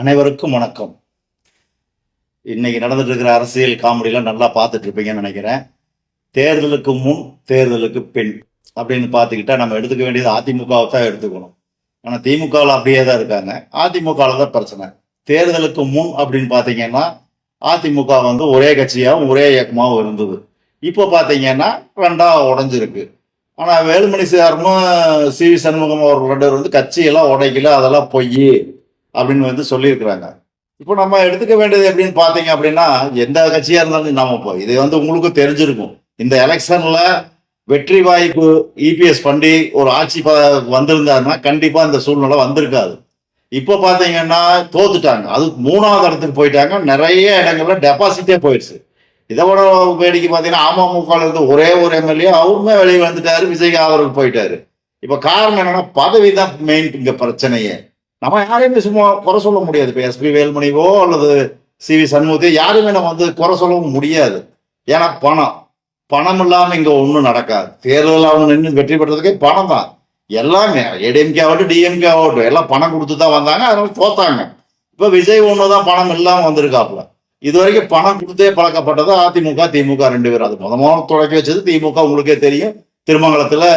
அனைவருக்கும் வணக்கம். இன்னைக்கு நடந்துட்டு இருக்கிற அரசியல் காமெடியெலாம் நல்லா பார்த்துட்டு இருப்பீங்கன்னு நினைக்கிறேன். தேர்தலுக்கு முன் தேர்தலுக்கு பின் அப்படின்னு பார்த்துக்கிட்டா நம்ம எடுத்துக்க வேண்டியது அதிமுகவை தான் எடுத்துக்கணும். ஆனால் திமுகவில் அப்படியே தான் இருக்காங்க. அதிமுகவில் தான் பிரச்சனை. தேர்தலுக்கு முன் அப்படின்னு பார்த்தீங்கன்னா அதிமுக வந்து ஒரே கட்சியாகவும் ஒரே இயக்கமாகவும் இருந்தது. இப்போ பார்த்தீங்கன்னா ரெண்டாக உடஞ்சிருக்கு. ஆனால் வேலுமணி சாரும் சி.வி. சண்முகம் அவர்கள் 2 பேர் வந்து கட்சியெல்லாம் உடைக்கல, அதெல்லாம் பொய் அப்படின்னு வந்து சொல்லியிருக்கிறாங்க. இப்போ நம்ம எடுத்துக்க வேண்டியது எப்படின்னு பார்த்தீங்க அப்படின்னா, எந்த கட்சியா இருந்தாலும் நாம இப்போ இது வந்து உங்களுக்கு தெரிஞ்சிருக்கும். இந்த எலெக்ஷன்ல வெற்றி வாய்ப்பு இபிஎஸ் பண்ணி ஒரு ஆட்சி வந்திருந்தாருன்னா கண்டிப்பா இந்த சூழ்நிலை வந்திருக்காது. இப்போ பார்த்தீங்கன்னா தோத்துட்டாங்க. அது 3வது இடத்துக்கு போயிட்டாங்க. நிறைய இடங்கள்ல டெபாசிட்டே போயிடுச்சு. இதை விட வேடிக்கை பார்த்தீங்கன்னா அமமுக இருந்து ஒரே ஒரு எம்எல்ஏ அவருமே வெளியே வந்துட்டாரு, விஜய் அவர்கள் போயிட்டாரு. இப்போ காரணம் என்னன்னா பதவி தான் மெயின் இங்க பிரச்சனையே. நம்ம யாரையுமே சும்மா குறை சொல்ல முடியாது. இப்போ எஸ்பி வேலுமணிவோ அல்லது சி.வி. சண்முகத்தையோ யாருமே நம்ம வந்து குறை சொல்லவும் முடியாது. ஏன்னா பணம் இல்லாமல் இங்கே ஒன்றும் நடக்காது. தேர்தலில் அவங்க நின்று வெற்றி பெற்றதுக்கே பணம் தான். எல்லாமே ஏடிஎம்கே ஆகட்டும் டிஎம்கே ஆகட்டும் எல்லாம் பணம் கொடுத்து தான் வந்தாங்க, அதனால தோத்தாங்க. இப்போ விஜய் ஒன்று தான் பணம் இல்லாமல் வந்திருக்காப்புல. இது வரைக்கும் பணம் கொடுத்தே பழக்கப்பட்டது அதிமுக திமுக 2 பேரும். அது முதல் தொடக்கி வச்சது திமுக, உங்களுக்கே தெரியும். திருமங்கலத்தில்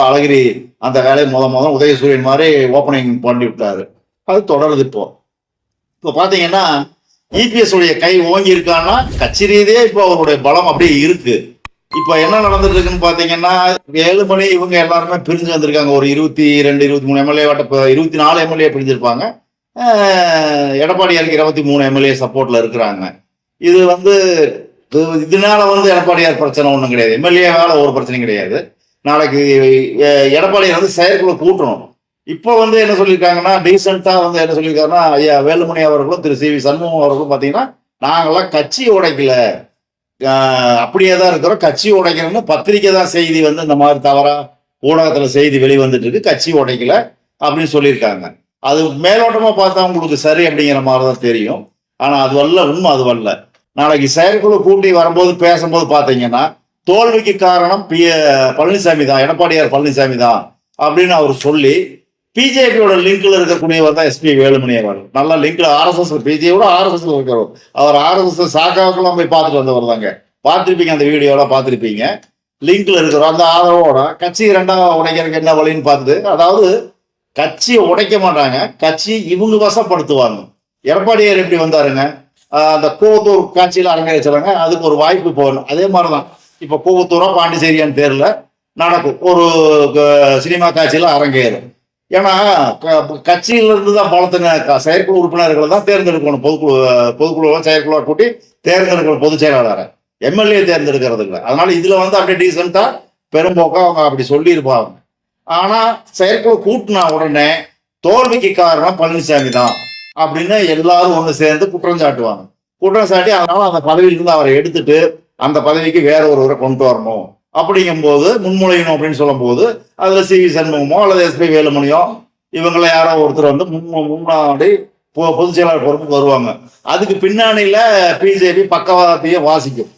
அழகிரி அந்த வேலையை முதல் உதயசூரியன் மாதிரி ஓப்பனிங் பண்ணி விட்டாரு. அது தொடருது. இப்போ பார்த்தீங்கன்னா இபிஎஸ் உடைய கை ஓங்கி இருக்கான்னா கட்சி ரீதியே இப்போ அவருடைய பலம் அப்படியே இருக்கு. இப்போ என்ன நடந்துட்டு இருக்குன்னு பார்த்தீங்கன்னா வேலுமணி இவங்க எல்லாருமே பிரிஞ்சு வந்திருக்காங்க. ஒரு 22 23 எம்எல்ஏ 24 எம்எல்ஏ பிரிஞ்சிருப்பாங்க. எடப்பாடியாருக்கு 23 எம்எல்ஏ சப்போர்ட்ல இருக்கிறாங்க. இது வந்து இதனால வந்து எடப்பாடியார் பிரச்சனை ஒன்றும் கிடையாது. எம்எல்ஏவால ஒரு பிரச்சனையும் கிடையாது. நாளைக்கு எடப்பாடியார் வந்து செயற்குழு கூட்டணும். இப்போ வந்து என்ன சொல்லியிருக்காங்கன்னா டீசெண்டா வந்து என்ன சொல்லியிருக்காருன்னா, ஐயா வேலுமணி அவர்களும் திரு சி.வி. சண்முகம் அவர்களும் பார்த்தீங்கன்னா நாங்களாம் கட்சி உடைக்கல, அப்படியே தான் இருக்கிறோம், கட்சி உடைக்கணும்னு பத்திரிக்கை தான் செய்தி வந்து இந்த மாதிரி தவறா ஊடகத்துல செய்தி வெளிவந்துட்டு இருக்கு, கட்சி உடைக்கல அப்படின்னு சொல்லியிருக்காங்க. அது மேலோட்டமா பார்த்தா உங்களுக்கு சரி அப்படிங்கிற மாதிரி தான் தெரியும். ஆனா அது வரல, உண்மை அது வரல. நாளைக்கு செயற்குழு கூட்டி வரும்போது பேசும்போது பார்த்தீங்கன்னா தோல்விக்கு காரணம் பழனிசாமி தான், எடப்பாடியார் பழனிசாமி தான் அப்படின்னு அவர் சொல்லி பிஜேபியோட லிங்க்ல இருக்கக்கூடியவர் தான் எஸ்பி வேலுமணி அவர். நல்லா லிங்க்ல ஆர்எஸ்எஸ் பிஜேபியோட ஆர்எஸ்எஸ் இருக்கிறவர். அவர் ஆர்எஸ்எஸ் சாக்காவுக்கெல்லாம் போய் பார்த்துட்டு வந்தவர் தாங்க. பார்த்துருப்பீங்க, அந்த வீடியோலாம் பார்த்துருப்பீங்க. லிங்க்ல இருக்கிற அந்த ஆதரவோட கட்சி 2ஆக உடைக்கிறதுக்கு என்ன வழின்னு பார்த்துட்டு, அதாவது கட்சியை உடைக்க மாட்டாங்க, கட்சி இவங்க வசப்படுத்துவாங்க. எடப்பாடியார் எப்படி வந்தாருங்க, அந்த கூவத்தூர் காட்சியில் அரங்கேற சொல்லுங்க, அதுக்கு ஒரு வாய்ப்பு போகணும். அதே மாதிரிதான் இப்போ கூவத்தூரா பாண்டிச்சேரியான்னு தெரியல நடக்கும், ஒரு சினிமா காட்சியில் அரங்கேறும். ஏன்னா கட்சியிலிருந்து தான் பலத்தின செயற்குழு உறுப்பினர்களை தான் தேர்ந்தெடுக்கணும். பொதுக்குழுவை செயற்குழுவா கூட்டி தேர்ந்தெடுக்கணும் பொதுச் செயலாளரை, எம்எல்ஏ தேர்ந்தெடுக்கிறது இல்லை. அதனால இதுல வந்து அப்படியே டீசெண்டா பெரும்போக்கா அவங்க அப்படி சொல்லியிருப்பாங்க. ஆனா செயற்குழு கூட்டினா உடனே தோல்விக்கு காரணம் பழனிசாமி தான் அப்படின்னு எல்லாரும் ஒன்று சேர்ந்து குற்றம் சாட்டுவாங்க. குற்றம் சாட்டி அதனால அந்த பதவியிலிருந்து அவரை எடுத்துட்டு அந்த பதவிக்கு வேற ஒருவரை கொண்டு வரணும் அப்படிங்கும் போது முன்மொழியணும் அப்படின்னு சொல்லும் போது அதுல சி.வி. சண்முகமோ அல்லது எஸ்பி வேலுமணியோ இவங்கள யாரோ ஒருத்தர் வந்து முன்னாடி பொதுச் செயலாளர் பொறுப்புக்கு வருவாங்க. அதுக்கு பின்னாடியில பிஜேபி பக்கவாதத்தையே வாசிக்கும்.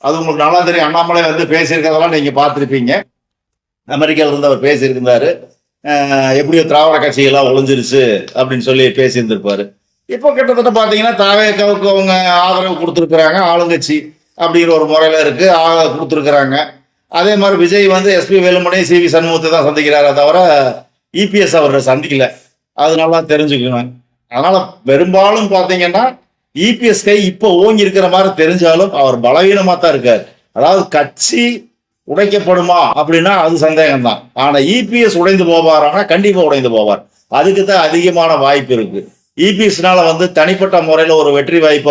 அது உங்களுக்கு நல்லா தெரியும். அண்ணாமலை வந்து பேசியிருக்கிறதெல்லாம் நீங்க பார்த்துருப்பீங்க. அமெரிக்கால இருந்து அவர் பேசியிருந்தாரு, எப்படியோ திராவிட கட்சிகள்லாம் ஒளிஞ்சிருச்சு அப்படின்னு சொல்லி பேசியிருந்திருப்பாரு. இப்போ கிட்டத்தட்ட பார்த்தீங்கன்னா தாவேக்காவுக்கு அவங்க ஆதரவு கொடுத்துருக்குறாங்க, ஆளுங்கட்சி அப்படிங்கிற ஒரு முறையில் இருக்கு, கொடுத்துருக்குறாங்க. அதே மாதிரி விஜய் வந்து எஸ்பி வேலுமணி சி.வி. சண்முகத்தை தான் சந்திக்கிறாரே தவிர இபிஎஸ் அவரை சந்திக்கல. அது நல்லா தெரிஞ்சுக்கணும். அதனால பெரும்பாலும் பார்த்தீங்கன்னா இபிஎஸ் கை இப்போ ஓங்கி இருக்கிற மாதிரி தெரிஞ்சாலும் அவர் பலவீனமா தான் இருக்காரு. அதாவது கட்சி உடைக்கப்படுமா அப்படின்னா அது சந்தேகம் தான். ஆனா இபிஎஸ் உடைந்து போவாரானா கண்டிப்பா உடைந்து போவார். அதுக்கு தான் அதிகமான வாய்ப்பு இருக்கு. இபிஎஸ்னால வந்து தனிப்பட்ட முறையில ஒரு வெற்றி வாய்ப்பு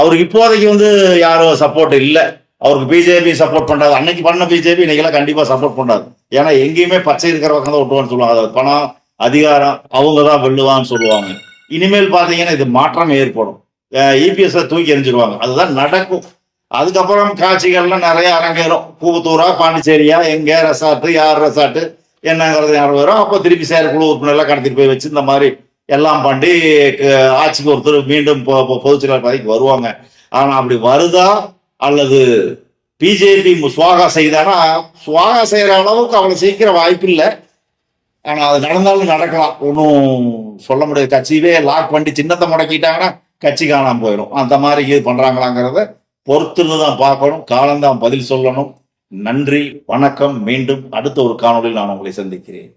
அவருக்கு இப்போதைக்கு வந்து யாரும் சப்போர்ட் இல்லை. அவருக்கு பிஜேபி சப்போர்ட் பண்ணாது. அன்னைக்கு பண்ண பிஜேபி இன்னைக்கெல்லாம் கண்டிப்பா சப்போர்ட் பண்ணாது. ஏன்னா எங்கேயுமே பச்சை இருக்கிற பக்கம் தான் விட்டுவான்னு சொல்லுவாங்க. அதாவது பணம் அதிகாரம் அவங்க தான் வெல்லுவான்னு சொல்லுவாங்க. இனிமேல் பாத்தீங்கன்னா இது மாற்றம் ஏற்படும். இபிஎஸ் தூக்கி எறிஞ்சிருவாங்க, அதுதான் நடக்கும். அதுக்கப்புறம் காட்சிகள்லாம் நிறைய அரங்கேறும். கூவத்தூரா பாண்டிச்சேரியா எங்க ரெசார்ட்டு யார் ரெசார்ட்டு என்னங்கிறது யாரும் வரும். அப்போ திருப்பி செயற்குழு உறுப்பினர்லாம் கடத்திட்டு போய் வச்சு இந்த மாதிரி எல்லாம் பண்ணி ஆட்சிக்கு ஒருத்தர் மீண்டும் பொதுச் செயலாளர் பதவிக்கு வருவாங்க. ஆனா அப்படி வருதா அல்லது பிஜேபி சுவாகா செய்தானா, சுவாகா செய்யற அளவுக்கு அவ்வளவு சீக்கிரம் வாய்ப்பு இல்லை. ஆனா அது நடந்தாலும் நடக்கலாம், ஒன்றும் சொல்ல முடியாது. கட்சியவே லாக் பண்ணி சின்னத்தை முடக்கிட்டாங்கன்னா கட்சி காணாம போயிடும். அந்த மாதிரி இது பண்றாங்களாங்கிறத பொறுத்திருந்து தான் பார்க்கணும். காலம்தான் பதில் சொல்லணும். நன்றி, வணக்கம். மீண்டும் அடுத்த ஒரு காணொளியில் நான் உங்களை சந்திக்கிறேன்.